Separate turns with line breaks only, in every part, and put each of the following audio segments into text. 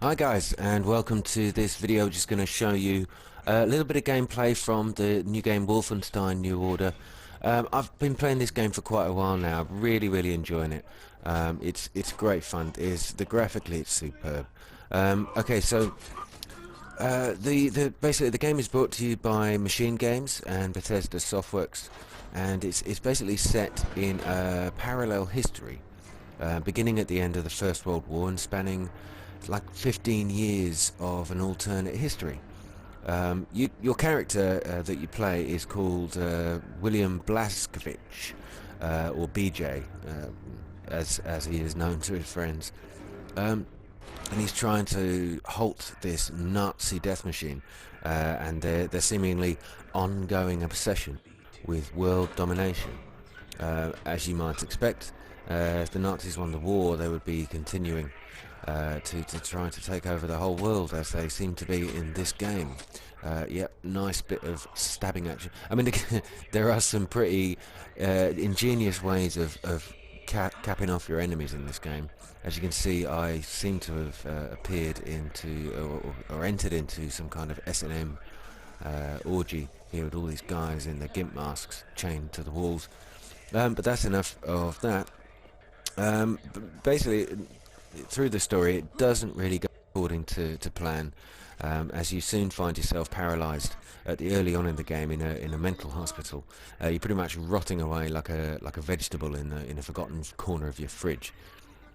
Hi guys, and welcome to this video. Just going to show you a little bit of gameplay from the new game Wolfenstein New Order. I've been playing this game for quite a while now. Really enjoying it. It's great fun. Graphically it's superb. Okay, so basically the game is brought to you by MachineGames and Bethesda Softworks, and it's basically set in a parallel history, beginning at the end of the First World War and spanning like 15 years of an alternate history. Your character that you play is called William Blazkowicz, or BJ, as he is known to his friends. And he's trying to halt this Nazi death machine and their seemingly ongoing obsession with world domination. As you might expect, if the Nazis won the war, they would be continuing to try to take over the whole world, as they seem to be in this game. Yep, nice bit of stabbing action. I mean, there are some pretty ingenious ways of capping off your enemies in this game. As you can see, I seem to have appeared into or entered into some kind of S&M orgy here with all these guys in their gimp masks chained to the walls. But that's enough of that. Basically, through the story, it doesn't really go according to plan, as you soon find yourself paralysed early on in the game in a mental hospital. You're pretty much rotting away like a vegetable in a forgotten corner of your fridge.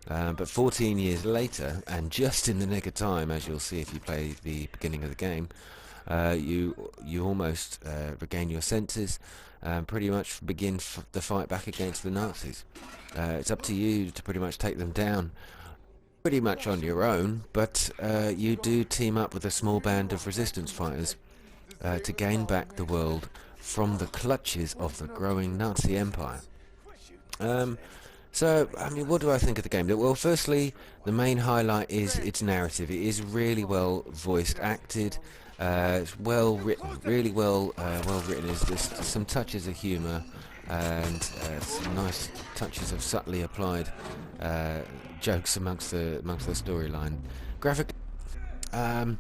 But 14 years later, and just in the nick of time, as you'll see if you play the beginning of the game, you almost regain your senses and pretty much begin the fight back against the Nazis. It's up to you to pretty much take them down pretty much on your own, but you do team up with a small band of resistance fighters to gain back the world from the clutches of the growing Nazi Empire. So, I mean, what do I think of the game? Well, firstly, the main highlight is its narrative. It is really well voiced acted. It's well written, really well written. There's some touches of humour and some nice touches of subtly applied jokes amongst the storyline. Graphic. I mean,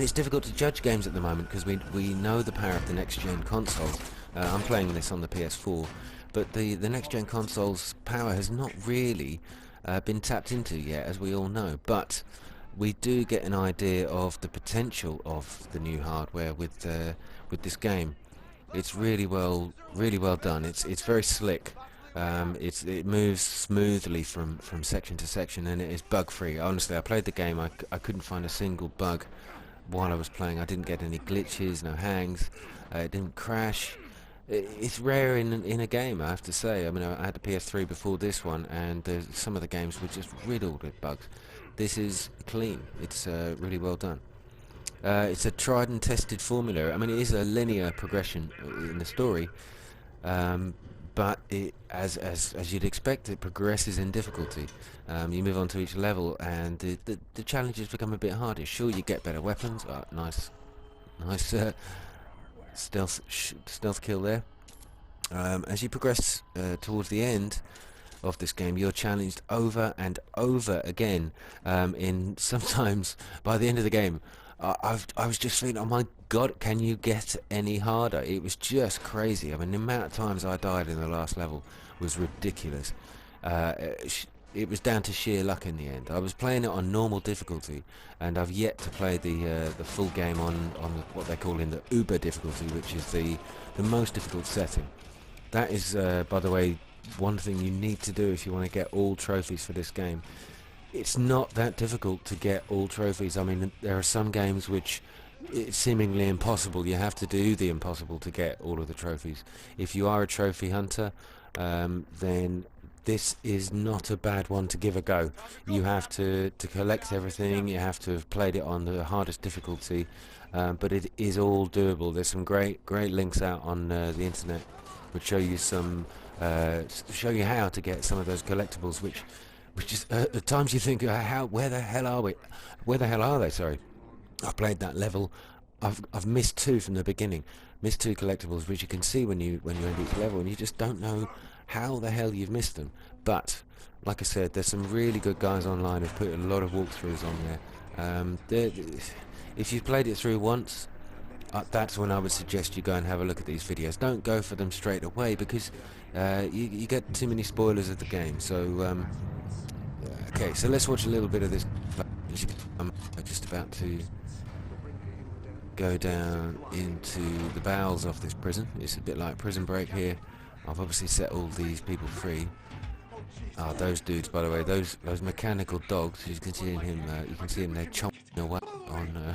it's difficult to judge games at the moment because we know the power of the next gen console. I'm playing this on the PS4. But the next-gen console's power has not really been tapped into yet, as we all know. But we do get an idea of the potential of the new hardware with this game. It's really well done. It's very slick. It moves smoothly from section to section, and it is bug-free. Honestly, I played the game. I couldn't find a single bug while I was playing. I didn't get any glitches, no hangs. It didn't crash. It's rare in a game, I have to say. I mean, I had a PS3 before this one, and some of the games were just riddled with bugs. This is clean. It's really well done. It's a tried and tested formula. I mean, it is a linear progression in the story, but as you'd expect, it progresses in difficulty. You move on to each level, and the challenges become a bit harder. Sure, you get better weapons. Nice stealth kill there. As you progress towards the end of this game, you're challenged over and over again. In sometimes by the end of the game, I was just thinking, oh my god, can you get any harder? It was just crazy. I mean, the amount of times I died in the last level was ridiculous. It was down to sheer luck in the end. I was playing it on normal difficulty, and I've yet to play the full game on what they call in the Uber difficulty, which is the most difficult setting. That is, by the way, one thing you need to do if you want to get all trophies for this game. It's not that difficult to get all trophies. I mean, there are some games which it's seemingly impossible. You have to do the impossible to get all of the trophies. If you are a trophy hunter, then this is not a bad one to give a go. You have to collect everything. You have to have played it on the hardest difficulty, but it is all doable. There's some great links out on the internet which show you how to get some of those collectibles, which is at times you think, where the hell are we? Where the hell are they? Sorry, I've played that level. I've missed two from the beginning. Missed two collectibles, which you can see when you end each level, and you just don't know how the hell you've missed them. But like I said, there's some really good guys online who've put a lot of walkthroughs on there, If you've played it through once, that's when I would suggest you go and have a look at these videos. Don't go for them straight away, because you get too many spoilers of the game. So okay, so let's watch a little bit of this. I'm just about to go down into the bowels of this prison. It's a bit like Prison Break here. I've obviously set all these people free. Those dudes, by the way, those mechanical dogs. You can see him. You can see him there chomping away on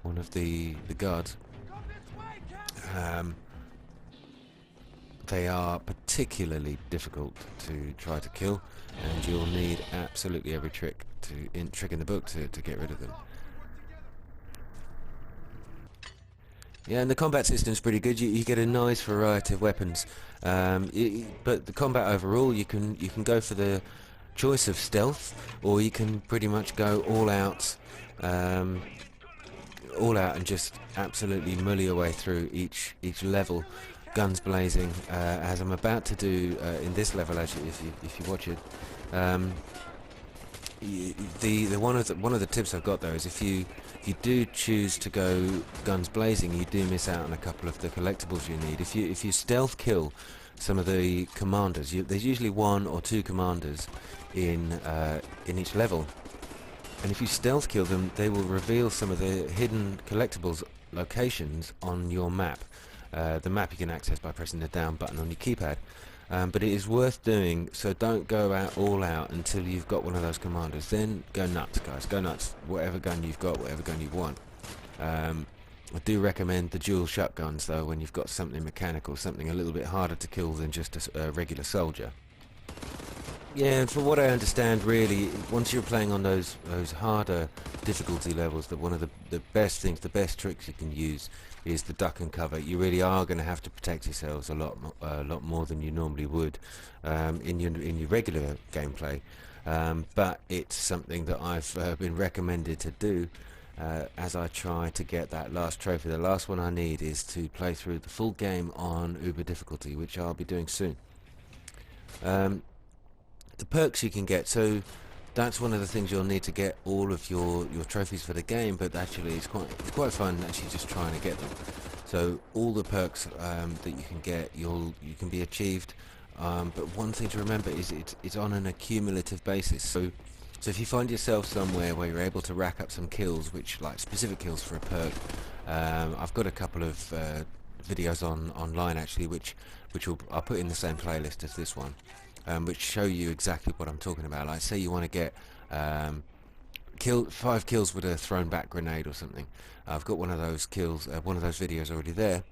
one of the guards. They are particularly difficult to try to kill, and you'll need absolutely every trick in the book to get rid of them. Yeah, and the combat system's pretty good. You get a nice variety of weapons, but the combat overall, you can go for the choice of stealth, or you can pretty much go all out and just absolutely mull your way through each level, guns blazing, as I'm about to do in this level. If you watch it, one of the tips I've got though is if you do choose to go guns blazing, you do miss out on a couple of the collectibles you need. If you stealth kill some of the commanders, there's usually 1 or 2 commanders in each level, and if you stealth kill them, they will reveal some of the hidden collectibles locations on your map. The map you can access by pressing the down button on your keypad. But it is worth doing, so don't go all out until you've got one of those commanders. Then go nuts, guys. Go nuts. Whatever gun you've got, whatever gun you want. I do recommend the dual shotguns, though, when you've got something mechanical, something a little bit harder to kill than just a regular soldier. Yeah, and from what I understand, really, once you're playing on those harder difficulty levels, that one of the best things, the best tricks you can use is the duck and cover. You really are going to have to protect yourselves a lot more than you normally would in your regular gameplay. But it's something that I've been recommended to do as I try to get that last trophy. The last one I need is to play through the full game on Uber difficulty, which I'll be doing soon. The perks you can get, so that's one of the things you'll need to get all of your trophies for the game, but actually it's quite fun actually just trying to get them. So all the perks that you can get, you can be achieved, but one thing to remember is it's on an accumulative basis. So if you find yourself somewhere where you're able to rack up some kills, which like specific kills for a perk, I've got a couple of videos online actually, which I'll put in the same playlist as this one. Which show you exactly what I'm talking about. Like, say you want to get 5 kills with a thrown back grenade or something. I've got one of those videos already there.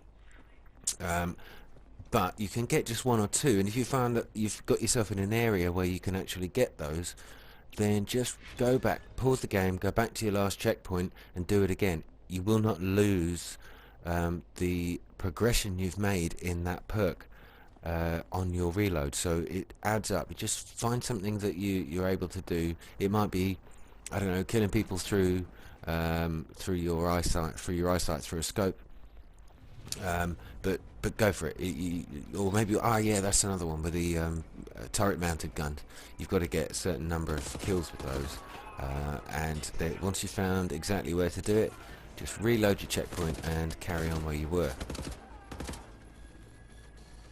But you can get just 1 or 2, and if you find that you've got yourself in an area where you can actually get those, then just go back, pause the game, go back to your last checkpoint, and do it again. You will not lose the progression you've made in that perk on your reload, so it adds up. You just find something that you're able to do. It might be, I don't know, killing people through your eyesight through a scope, but go for it. Or maybe, yeah, that's another one with the turret mounted guns. You've got to get a certain number of kills with those, and once you've found exactly where to do it, just reload your checkpoint and carry on where you were.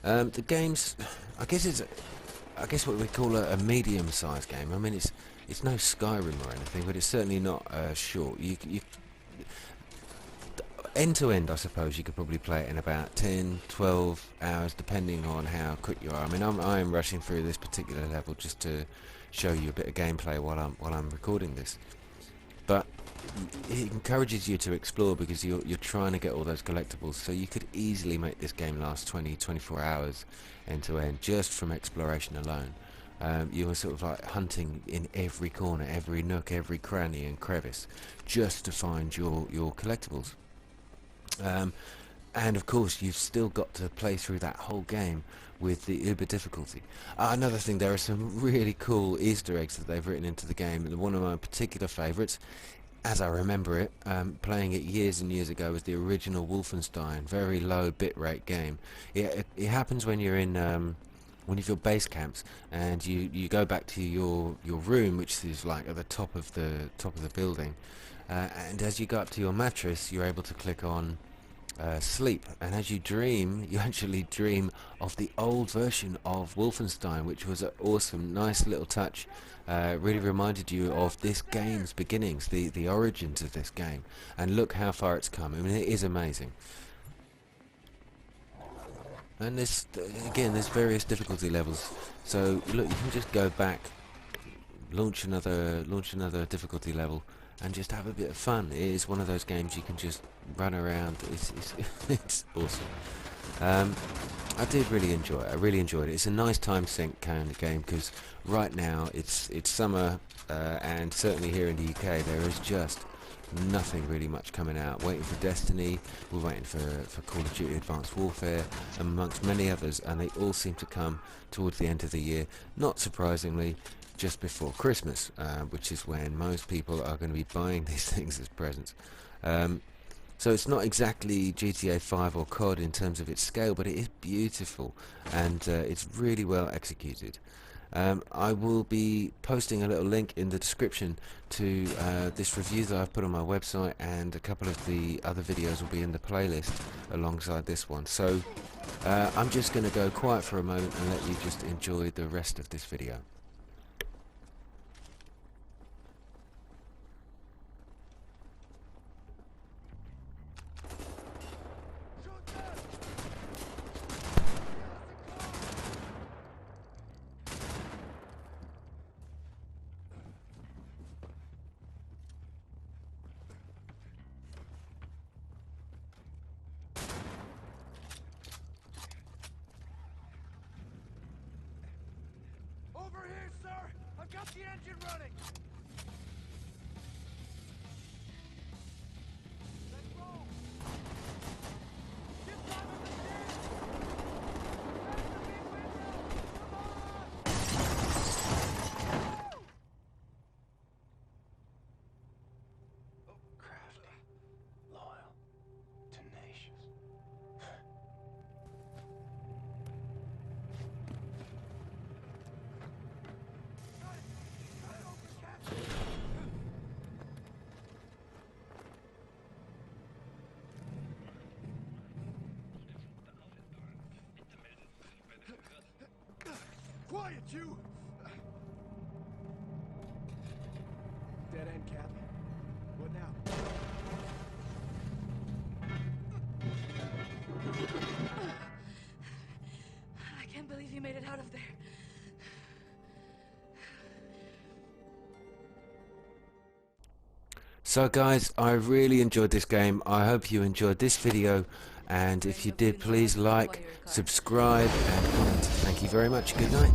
The game's, I guess what we call a medium-sized game. I mean, it's no Skyrim or anything, but it's certainly not short. You end to end, I suppose you could probably play it in about 10-12 hours, depending on how quick you are. I mean, I'm rushing through this particular level just to show you a bit of gameplay while I'm recording this, but it encourages you to explore because you're trying to get all those collectibles. So you could easily make this game last 20-24 hours end to end just from exploration alone. You were sort of like hunting in every corner, every nook, every cranny and crevice just to find your collectibles. And of course you've still got to play through that whole game with the Uber difficulty. Another thing, there are some really cool Easter eggs that they've written into the game, and one of my particular favourites, as I remember it, playing it years and years ago, was the original Wolfenstein, very low bitrate game. It happens when you're in one of your base camps, and you go back to your room, which is like at the top of the building, and as you go up to your mattress, you're able to click on sleep, and as you dream, you actually dream of the old version of Wolfenstein, which was an awesome, nice little touch. Really reminded you of this game's beginnings, the origins of this game, and look how far it's come. I mean, it is amazing. And there's again, there's various difficulty levels. So look, you can just go back, launch another difficulty level, and just have a bit of fun. It is one of those games you can just run around. It's it's awesome. I did really enjoy it. I really enjoyed it. It's a nice time sink kind of game, because right now it's summer, and certainly here in the UK there is just nothing really much coming out. Waiting for Destiny, we're waiting for Call of Duty Advanced Warfare, amongst many others, and they all seem to come towards the end of the year, not surprisingly just before Christmas, which is when most people are going to be buying these things as presents. So it's not exactly GTA 5 or COD in terms of its scale, but it is beautiful, and it's really well executed. I will be posting a little link in the description to this review that I've put on my website, and a couple of the other videos will be in the playlist alongside this one. So I'm just going to go quiet for a moment and let you just enjoy the rest of this video.
Over here, sir! I've got the engine running! Let's roll! Get time of the stairs! That's the big window! Come on! Oh, crafty. Loyal. Tenacious. Quiet, you! Dead end, Cap. What now?
I can't believe you made it out of there.
So guys, I really enjoyed this game. I hope you enjoyed this video, and if you did, please like, subscribe and comment. Thank you very much. Good night.